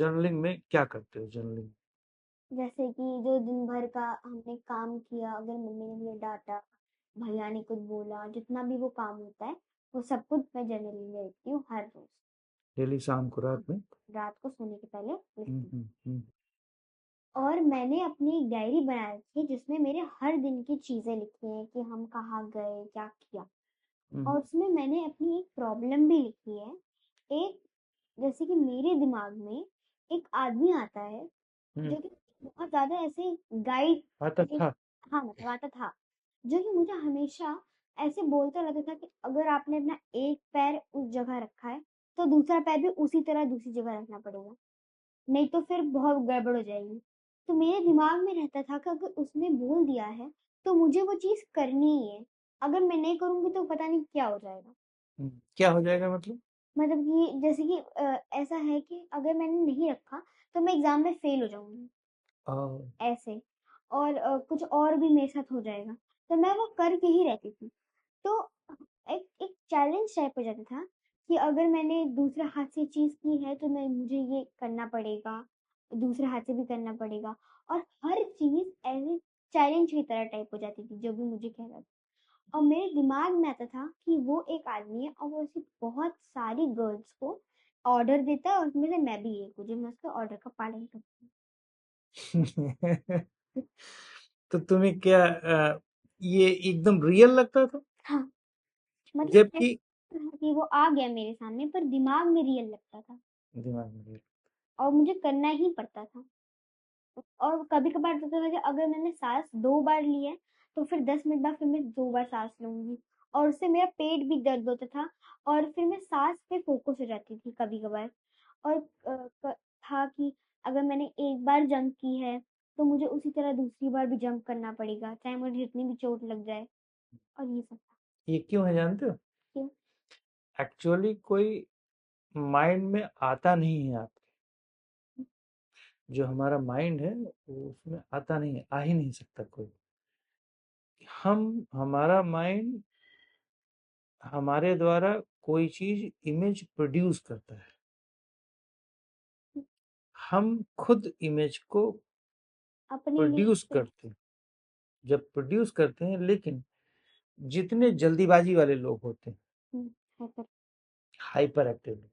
Journaling में क्या करते हो जर्नलिंग? जैसे कि जो दिन भर का हमने काम किया, अगर मम्मी ने मुझे डांटा, भैया ने कुछ बोला, जितना भी वो काम होता है, वो सब कुछ मैं जर्नलिंग में लिखती हूँ हर रोज। डेली शाम को हाँ, रात में? रात को सोने के पहले लिखती हूँ। हम्म। और मैंने अपनी एक डायरी बना रखी है जिसमें मेरे हर दिन की चीजें लिखी हैं कि हम कहाँ गए, क्या किया। हम्म। और उसमें मैंने अपनी एक प्रॉब्लम भी लिखी है। एक, जैसे कि मेरे दिमाग में एक आदमी आता है हम्म। जो कि बहुत ज़्यादा ऐसे गाइड, आता ऐसे, था। हाँ, मतलब आता था, जो कि मुझे हमेशा ऐसे बोलता रहता था कि अगर आपने अपना एक पैर उस जगह रखा है, तो दूसरा पैर भी उसी तरह दूसरी जगह रखना पड़ेगा, नहीं तो फिर बहुत गड़बड़ हो जाएगी। तो मेरे दिमाग में रहता था कि अगर उसने बोल दिया है, तो मुझे वो चीज़ करनी ही है। अगर मैं नहीं करूँगी तो पता नहीं क्या हो जाएगा। क्या हो जाएगा मतलब? मतलब कि जैसे कि ऐसा है कि अगर मैंने नहीं रखा, तो मैं एग्ज़ाम में फ़ेल हो जाऊँगी। आ, ऐसे, और कुछ और भी मेरे साथ हो जाएगा, तो मैं वो करके ही रहती थी। तो एक एक चैलेंज टाइप हो जाता था कि अगर मैंने दूसरे हाथ से चीज़ की है तो मैं मुझे ये करना पड़ेगा, दूसरे हाथ से भी करना पड़ेगा, और हर चीज़ ऐसे चैलेंज की तरह टाइप हो जाती थी जो भी मुझे कह रहा था। और मेरे दिमाग में आता था कि वो एक आदमी है और वो ऐसी बहुत सारी गर्ल्स को ऑर्डर देता है, और उसमें से मैं भी एक हूँ जो मैं उसके ऑर्डर का पालन करती तो तुम्हें क्या ये एकदम रियल लगता था? हूँ। हाँ, मतलब जबकि ऐसा कि वो आ गया मेरे सामने, पर दिमाग में रियल लगता था दिमाग में real। और मुझे करना ही पड़ता था। और कभी-कभार होता था कि अगर मैंने साँस 2 बार ली है, तो फिर 10 मिनट बाद फिर मैं 2 बार साँस लूँगी, और उससे मेरा पेट भी दर्द होता था, और फिर मैं साँस पे फ़ोकस हो जाती थी कभी-कभार। और क था कि अगर मैंने एक बार जंप की है, तो मुझे उसी तरह दूसरी बार भी जंप करना पड़ेगा, चाहे मुझे जितनी भी चोट लग जाए, और ये सब था। ये क्यों है जानते हो? क्यों? एक्चुअली कोई माइंड में आता नहीं है आपके। जो हमारा माइंड है वो उसमें आता नहीं है, आ ही नहीं सकता कोई। हम हमारा माइंड हमारे द्वारा कोई चीज इमेज प्रोड्यूस करता है। हम खुद इमेज को अपने लिए प्रोड्यूस फिर करते हैं। जब प्रोड्यूस करते हैं, लेकिन जितने जल्दीबाजी वाले लोग होते हैं, हुँ, हाइपर। हाइपर एक्टिव,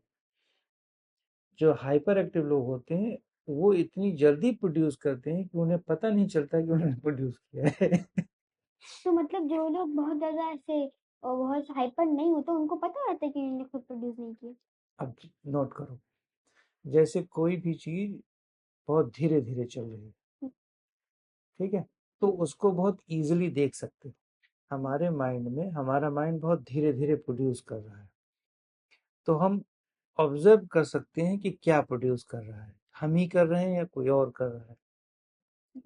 जो हाइपर एक्टिव लोग होते हैं, वो इतनी जल्दी प्रोड्यूस करते हैं कि उन्हें पता नहीं चलता कि उन्होंने प्रोड्यूस किया है। तो मतलब जो लोग बहुत ज़्यादा ऐसे बहुत हाइपर नहीं होते, उनको पता रहता है कि इन्होंने खुद प्रोड्यूस नहीं किया? अब नोट करो, जैसे कोई भी चीज बहुत धीरे धीरे चल रही है, हुँ, ठीक है, तो उसको बहुत इजीली देख सकते हैं। हमारे माइंड में हमारा माइंड बहुत धीरे धीरे प्रोड्यूस कर रहा है, तो हम ऑब्जर्व कर सकते हैं कि क्या प्रोड्यूस कर रहा है, हम ही कर रहे हैं या कोई और कर रहा है।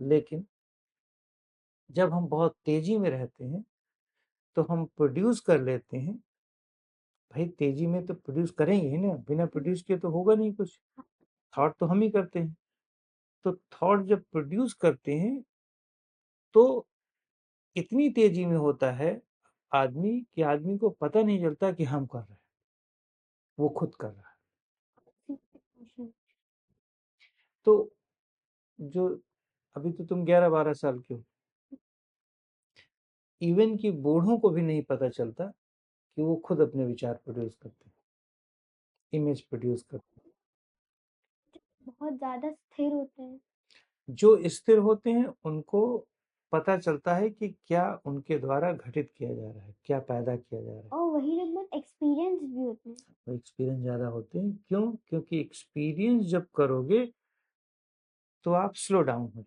लेकिन जब हम बहुत तेजी में रहते हैं, तो हम प्रोड्यूस कर लेते हैं। भाई तेजी में तो प्रोड्यूस करेंगे ही ना, बिना हुँ, प्रोड्यूस किए तो होगा नहीं कुछ। थॉट तो हम ही करते हैं। तो थॉट जब प्रोड्यूस करते हैं, तो इतनी तेजी में होता है आदमी कि आदमी को पता नहीं चलता कि हम कर रहे हैं, वो खुद कर रहा है। हुँ, तो जो अभी तो तुम 11-12 साल के हो, इवन कि बूढ़ों को भी नहीं पता चलता कि वो खुद अपने विचार प्रोड्यूस करते हैं, इमेज प्रोड्यूस करते बहुत ज़्यादा स्थिर होते हैं। हैं। जो स्थिर होते हैं उनको पता चलता है कि क्या उनके द्वारा घटित किया जा रहा है, क्या पैदा किया जा रहा है। और वही लोग बहुत एक्सपीरियंस्ड भी होते हैं। वो एक्सपीरियंस ज़्यादा होते हैं, क्यों? क्योंकि एक्सपीरियंस जब करोगे तो आप स्लो डाउन हो जाओ,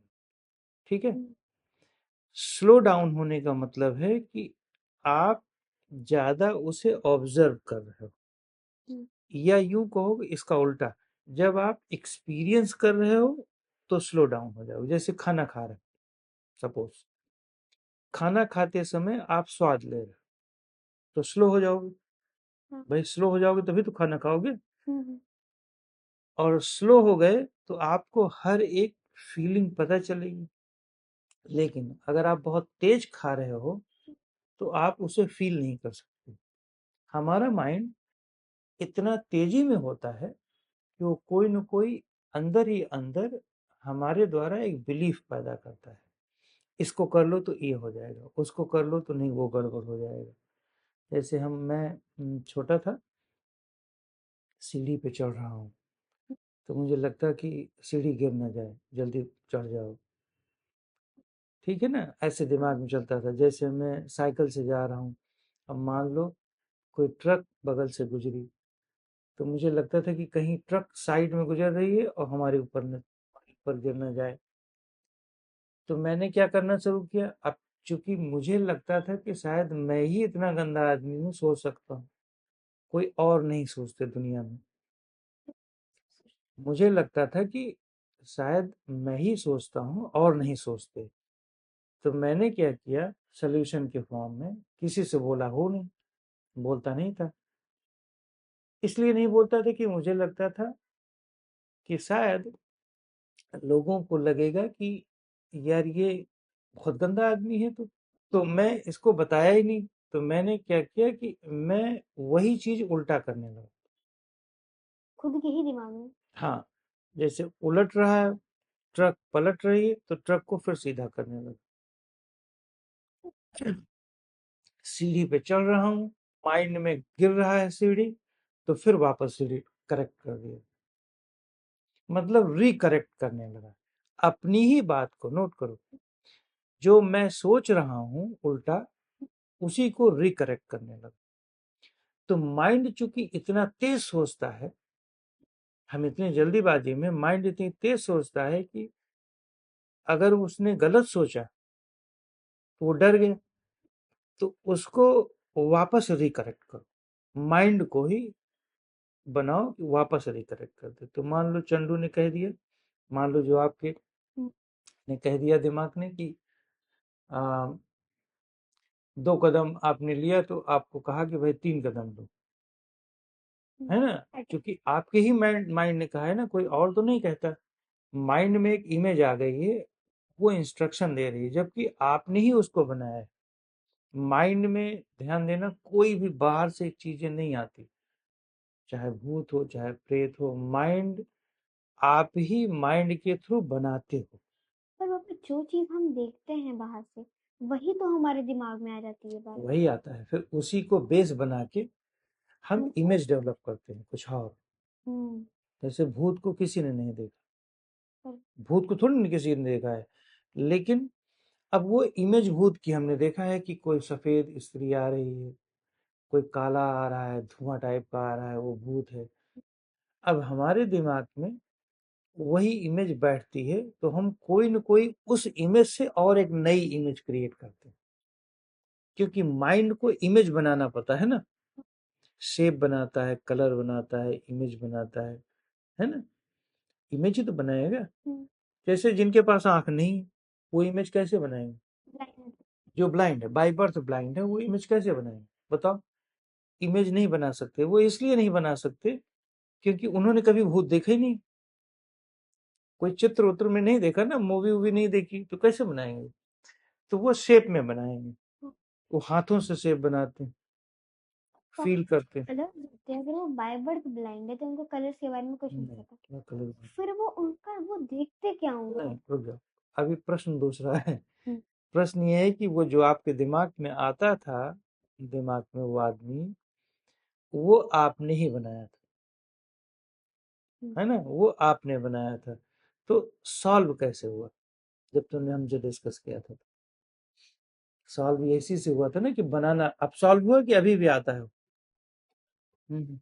ठीक है? हुँ, स्लो डाउन होने का मतलब है कि आप ज़्यादा उसे ऑब्जर्व कर रहे हो, हुँ, या यूं कहो कि इसका उल्टा, जब आप एक्सपीरियंस कर रहे हो तो स्लो डाउन हो जाओगे। जैसे खाना खा रहे हो, सपोज खाना खाते समय आप स्वाद ले रहे हो, तो स्लो हो जाओगे। हाँ, भाई स्लो हो जाओगे तभी तो खाना खाओगे। हुँ, हुँ, और स्लो हो गए तो आपको हर एक फीलिंग पता चलेगी। लेकिन अगर आप बहुत तेज खा रहे हो तो आप उसे फील नहीं कर सकते। हमारा माइंड इतना तेजी में होता है कि वो कोई न कोई अंदर ही अंदर हमारे द्वारा एक बिलीफ पैदा करता है, इसको कर लो तो ये हो जाएगा, उसको कर लो तो नहीं वो गड़बड़ हो जाएगा। जैसे मैं छोटा था, सीढ़ी पे चढ़ रहा हूँ, तो मुझे लगता कि सीढ़ी गिर ना जाए, जल्दी चढ़ जाओ, ठीक है ना? ऐसे दिमाग में चलता था। जैसे मैं साइकिल से जा रहा हूँ, अब मान लो कोई ट्रक बगल से गुजरी, तो मुझे लगता था कि कहीं ट्रक साइड में गुजर रही है और हमारे ऊपर गिर ना जाए। तो मैंने क्या करना शुरू किया, अब चूंकि मुझे लगता था कि शायद मैं ही इतना गंदा आदमी हूँ, सोच सकता हूँ, कोई और नहीं सोचते दुनिया में। मुझे लगता था कि शायद मैं ही सोचता हूँ और नहीं सोचते। तो मैंने क्या किया, सॉल्यूशन के फॉर्म में किसी से बोला हो नहीं, बोलता नहीं था। इसलिए नहीं बोलता था कि मुझे लगता था कि शायद लोगों को लगेगा कि यार ये बहुत गंदा आदमी है। तो मैं इसको बताया ही नहीं। तो मैंने क्या किया कि मैं वही चीज उल्टा करने लगा। खुद के ही दिमाग में। हाँ, जैसे उलट रहा है, ट्रक पलट रही है तो ट्रक को फिर सीधा करने लगा। सीढ़ी पे चढ़ रहा हूँ, माइंड में गिर रहा है सीढ़ी, तो फिर वापस सीढ़ी करेक्ट कर दिया, मतलब रिकरेक्ट करने लगा। अपनी ही बात को नोट करो, जो मैं सोच रहा हूँ उल्टा, उसी को रिकरेक्ट करने लगा। तो माइंड चूंकि इतना तेज सोचता है, हम इतनी जल्दीबाजी में माइंड इतनी तेज सोचता है कि अगर उसने गलत सोचा तो वो डर गया, तो उसको वापस रिकरेक्ट करो, माइंड को ही बनाओ कि वापस रिकरेक्ट कर दे। तो मान लो चंदू ने कह दिया, मान लो जो आपके हुँ, ने कह दिया दिमाग ने कि आ, 2 कदम आपने लिया, तो आपको कहा कि भाई 3 कदम लो, हुँ, है ना? अच्छा। क्योंकि आपके ही माइंड माइंड ने कहा है ना, कोई और तो नहीं कहता। माइंड में एक इमेज आ गई है, वो इंस्ट्रक्शन दे रही है, जबकि आपने ही उसको बनाया है। माइंड में ध्यान देना, कोई भी बाहर से चीजें नहीं आती, चाहे भूत हो चाहे प्रेत हो, माइंड आप ही माइंड के थ्रू बनाते हो। पर पापा जो चीज़ हम देखते हैं बाहर से, वही तो हमारे दिमाग में आ जाती है बार-बार। वही आता है, फिर उसी को बेस बना के हम हुँ, इमेज डेवलप करते हैं कुछ और। हुँ, जैसे भूत को किसी ने नहीं देखा, पर भूत को थोड़ी ना किसी ने देखा है, लेकिन अब वो इमेज भूत की हमने देखा है कि कोई सफेद स्त्री आ रही है, कोई काला आ रहा है, धुआं टाइप का आ रहा है, वो भूत है। अब हमारे दिमाग में वही इमेज बैठती है, तो हम कोई न कोई उस इमेज से और एक नई इमेज क्रिएट करते हैं, क्योंकि माइंड को इमेज बनाना पता है ना, शेप बनाता है, कलर बनाता है, इमेज बनाता है ना? इमेज ही तो बनाएगा। हुँ, जैसे जिनके पास आंख नहीं है, वो इमेज कैसे बनाएंगे? ब्लाइंड जो ब्लाइंड है, बाय बर्थ ब्लाइंड है, वो इमेज कैसे बनाएंगे बताओ? इमेज नहीं बना सकते। वो इसलिए नहीं बना सकते क्योंकि उन्होंने कभी भूत देखा ही नहीं, कोई चित्र उत्र में नहीं देखा ना, मूवी वूवी नहीं देखी, तो कैसे बनाएंगे? तो वो शेप में बनाएंगे, वो हाथों से शेप बनाते हैं, का फील करते हैं। कलर देखते हैं, अगर वो बाय बर्थ ब्लाइंड है तो उनको कलर्स के बारे में कुछ नहीं नहीं, पता। मैं कलर फिर वो उनका वो देखते क्या होंगे? नहीं, रुक जाओ, अभी प्रश्न दूसरा है। हुँ, प्रश्न ये है कि वो जो आपके दिमाग में आता था, दिमाग में वो आदमी, वो आपने ही बनाया था, हुँ, है ना? वो आपने बनाया था। तो सॉल्व कैसे हुआ? जब तुमने हमसे डिस्कस किया था, सॉल्व इसी से हुआ था ना कि बनाना। अब सॉल्व हुआ कि अभी भी आता है? हम्म।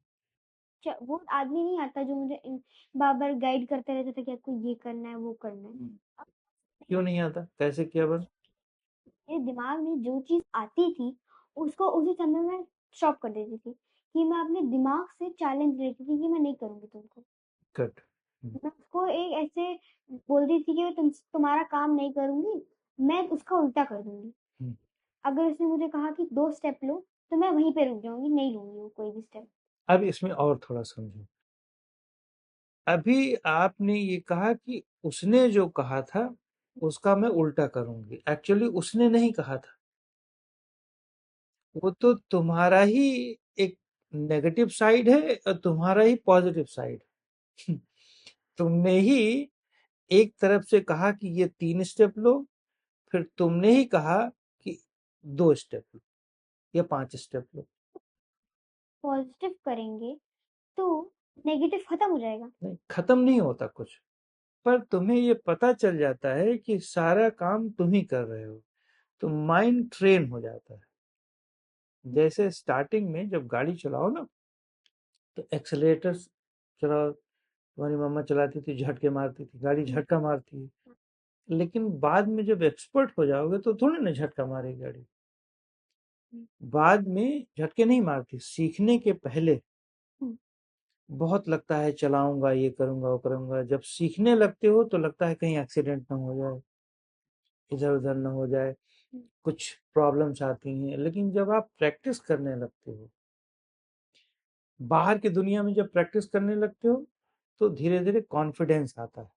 च वो आदमी नहीं आता जो मुझे बार-बार गाइड करता रहता था कि आपको ये करना है, वो करना है। हम्म। अब क्यों नहीं आता? कैसे किया बस? मेरे दिमाग में जो चीज़ आती थी, उसको उसी समय मैं स्टॉप कर देती थी, कि मैं अपने दिमाग से चैलेंज लेती थी कि मैं नहीं करूँगी तुमको। कट। मैं उसको एक ऐसे बोलती थी कि मैं तुम्हारा काम नहीं करूँगी, मैं उसका उल्टा कर दूँगी। अगर उसने मुझे कहा कि 2 स्टेप लो, तो मैं वहीं पे रुक जाऊँगी, नहीं लूँगी वो कोई भी स्टेप। अब इसमें और थोड़ा समझो। अभी आपने ये कहा कि उसने जो कहा था उसका मैं उल्टा करूंगी, एक्चुअली उसने नहीं कहा था, वो तो तुम्हारा ही एक नेगेटिव साइड है और तुम्हारा ही पॉजिटिव साइड। तुमने ही एक तरफ से कहा कि ये 3 स्टेप लो, फिर तुमने ही कहा कि 2 स्टेप लो या 5 स्टेप लो। पॉजिटिव करेंगे तो नेगेटिव खत्म हो जाएगा। नहीं, खत्म नहीं होता कुछ, पर तुम्हें ये पता चल जाता है कि सारा काम तुम ही कर रहे हो, तो माइंड ट्रेन हो जाता है। जैसे स्टार्टिंग में जब गाड़ी चलाओ ना, तो एक्सेलेरेटर चलाओ, तुम्हारी मम्मा चलाती थी, झटके मारती थी, गाड़ी झटका मारती है। लेकिन बाद में जब एक्सपर्ट हो जाओगे तो थोड़ी ना झटका मारेगी गाड़ी। बाद में झटके नहीं मारती, सीखने के पहले बहुत लगता है चलाऊंगा, ये करूंगा, वो करूंगा। जब सीखने लगते हो तो लगता है कहीं एक्सीडेंट ना हो जाए, इधर उधर ना हो जाए, कुछ प्रॉब्लम्स आती हैं। लेकिन जब आप प्रैक्टिस करने लगते हो, बाहर की दुनिया में जब प्रैक्टिस करने लगते हो, तो धीरे धीरे कॉन्फिडेंस आता है।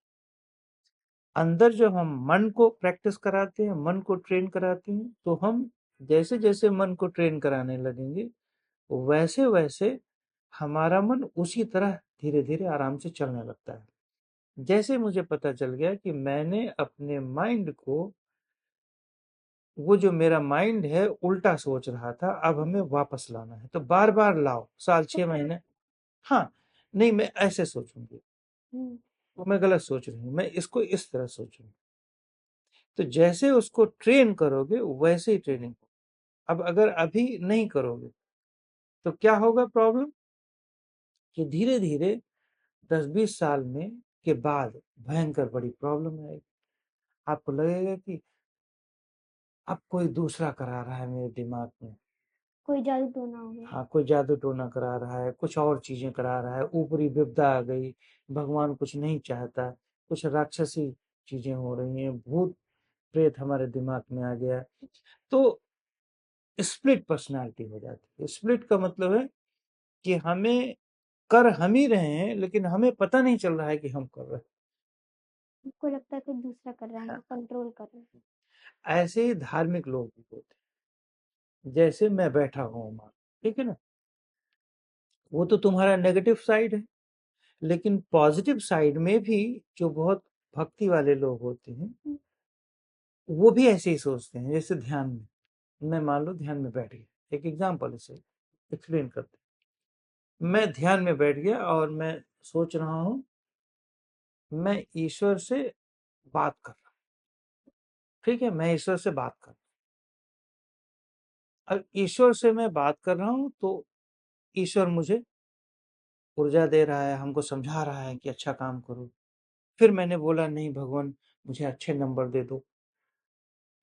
अंदर जब हम मन को प्रैक्टिस कराते हैं, मन को ट्रेन कराते हैं, तो हम जैसे जैसे मन को ट्रेन कराने लगेंगे, वैसे वैसे हमारा मन उसी तरह धीरे धीरे आराम से चलने लगता है। जैसे मुझे पता चल गया कि मैंने अपने माइंड को, वो जो मेरा माइंड है उल्टा सोच रहा था, अब हमें वापस लाना है, तो बार बार लाओ, साल 6 महीने। हाँ, नहीं मैं ऐसे सोचूंगी, वो मैं गलत सोच रही हूँ, मैं इसको इस तरह सोचूंगी। तो जैसे उसको ट्रेन करोगे वैसे ही ट्रेनिंग। अब अगर अभी नहीं करोगे तो क्या होगा प्रॉब्लम, कि धीरे धीरे 10-20 साल में के बाद भयंकर बड़ी प्रॉब्लम आएगी। आपको लगेगा कि अब कोई दूसरा करा रहा है मेरे दिमाग में। कोई जादू टोना हो गया। हाँ, कोई जादू टोना करा रहा है, कुछ और चीजें करा रहा है, ऊपरी विपदा आ गई, भगवान कुछ नहीं चाहता, कुछ राक्षसी चीजें हो रही हैं, भूत प्रेत हमारे दिमाग में आ गया। तो स्प्लिट पर्सनालिटी हो जाती है। स्प्लिट का मतलब है कि हमें कर हम ही रहे हैं, लेकिन हमें पता नहीं चल रहा है कि हम कर रहे हमको लगता है कोई दूसरा कर रहा है, हैं। हमको कंट्रोल कर रहा है। ऐसे ही धार्मिक लोग भी होते हैं। जैसे मैं बैठा हूँ मां, ठीक है ना, वो तो तुम्हारा नेगेटिव साइड है। लेकिन पॉजिटिव साइड में भी जो बहुत भक्ति वाले लोग होते हैं, वो भी ऐसे ही सोचते हैं। जैसे ध्यान में, मैं मान लो ध्यान में बैठ गया, एक एग्जांपल इसे एक्सप्लेन करते हैं। मैं ध्यान में बैठ गया और मैं सोच रहा हूँ, मैं ईश्वर से बात कर रहा हूँ, ठीक है, मैं ईश्वर से बात कर रहा हूँ। अब ईश्वर से मैं बात कर रहा हूँ तो ईश्वर मुझे ऊर्जा दे रहा है, हमको समझा रहा है कि अच्छा काम करो। फिर मैंने बोला नहीं भगवान, मुझे अच्छे नंबर दे दो,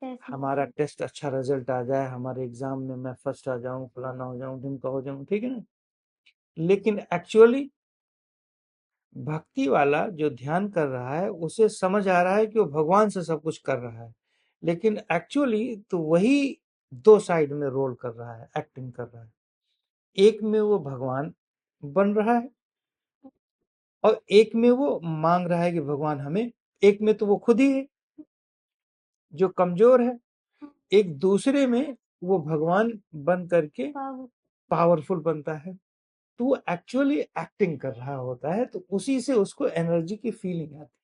टेस्ट में हमारा टेस्ट अच्छा रिजल्ट आ जाए, हमारे एग्जाम में मैं फर्स्ट आ जाऊं, फलाना हो जाऊं, ढिमका हो जाऊं, ठीक है ना। लेकिन एक्चुअली भक्ति वाला जो ध्यान कर रहा है, उसे समझ आ रहा है कि वो भगवान से सब कुछ कर रहा है। लेकिन एक्चुअली तो वही 2 साइड में रोल कर रहा है, एक्टिंग कर रहा है। एक में वो भगवान बन रहा है और एक में वो मांग रहा है कि भगवान हमें। एक में तो वो खुद ही है जो कमजोर है, एक दूसरे में वो भगवान बन करके पावर। पावरफुल बनता है। तो वो एक्चुअली एक्टिंग कर रहा होता है, तो उसी से उसको एनर्जी की फीलिंग आती है।